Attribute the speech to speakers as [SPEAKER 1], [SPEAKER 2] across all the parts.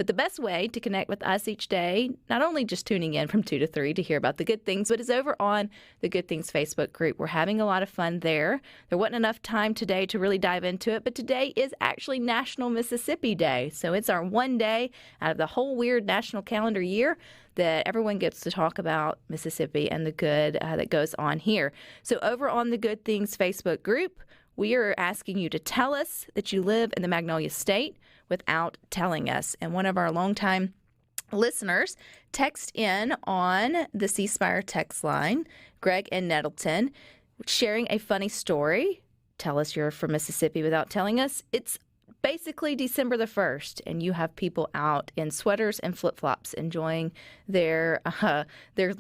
[SPEAKER 1] But the best way to connect with us each day, not only just tuning in from 2 to 3 to hear about the good things, but is over on the Good Things Facebook group. We're having a lot of fun there. There wasn't enough time today to really dive into it, but today is actually National Mississippi Day. So it's our one day out of the whole weird national calendar year that everyone gets to talk about Mississippi and the good that goes on here. So over on the Good Things Facebook group, we are asking you to tell us that you live in the Magnolia State without telling us. And one of our longtime listeners text in on the C Spire text line, Greg in Nettleton, sharing a funny story. Tell us you're from Mississippi without telling us. It's basically December the 1st, and you have people out in sweaters and flip-flops enjoying their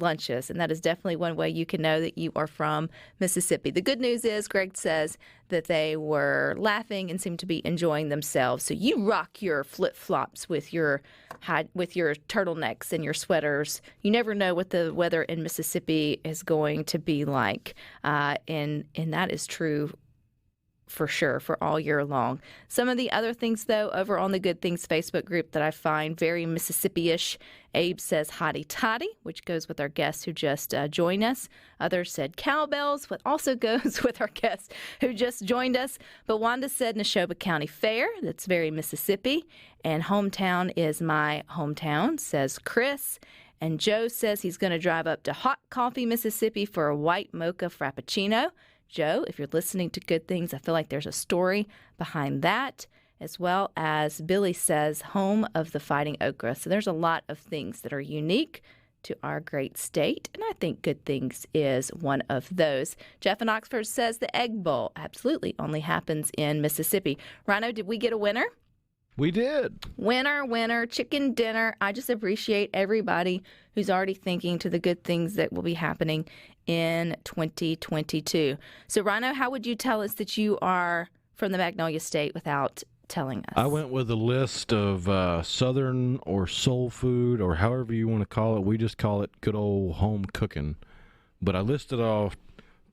[SPEAKER 1] lunches, and that is definitely one way you can know that you are from Mississippi. The good news is, Greg says that they were laughing and seemed to be enjoying themselves. So you rock your flip-flops with your turtlenecks and your sweaters. You never know what the weather in Mississippi is going to be like, and that is true for sure, for all year long. Some of the other things, though, over on the Good Things Facebook group that I find very Mississippi-ish. Abe says hotty toddy, which goes with our guests who just joined us. Others said cowbells, what also goes with our guests who just joined us. But Wanda said Neshoba County Fair. That's very Mississippi. And hometown is my hometown, says Chris. And Joe says he's going to drive up to Hot Coffee, Mississippi for a white mocha frappuccino. Joe, if you're listening to Good Things, I feel like there's a story behind that, as well as Billy says, home of the Fighting Okra. So there's a lot of things that are unique to our great state, and I think Good Things is one of those. Jeff in Oxford says the Egg Bowl absolutely only happens in Mississippi. Ryno, did we get a winner?
[SPEAKER 2] We did.
[SPEAKER 1] Winner, chicken dinner. I just appreciate everybody who's already thinking to the good things that will be happening in 2022. So, Ryno, how would you tell us that you are from the Magnolia State without telling us?
[SPEAKER 2] I went with a list of Southern or soul food or however you want to call it. We just call it good old home cooking. But I listed off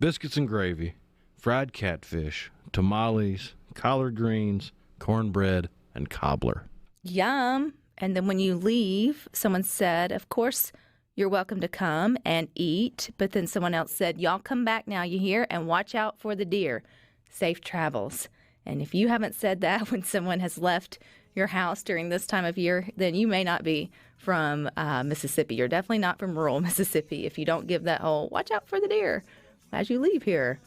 [SPEAKER 2] biscuits and gravy, fried catfish, tamales, collard greens, cornbread, and cobbler.
[SPEAKER 1] Yum. And then when you leave, someone said, of course, you're welcome to come and eat. But then someone else said, y'all come back now, you hear? And watch out for the deer. Safe travels. And if you haven't said that when someone has left your house during this time of year, then you may not be from Mississippi. You're definitely not from rural Mississippi if you don't give that whole watch out for the deer as you leave here.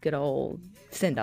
[SPEAKER 1] Good old send-off.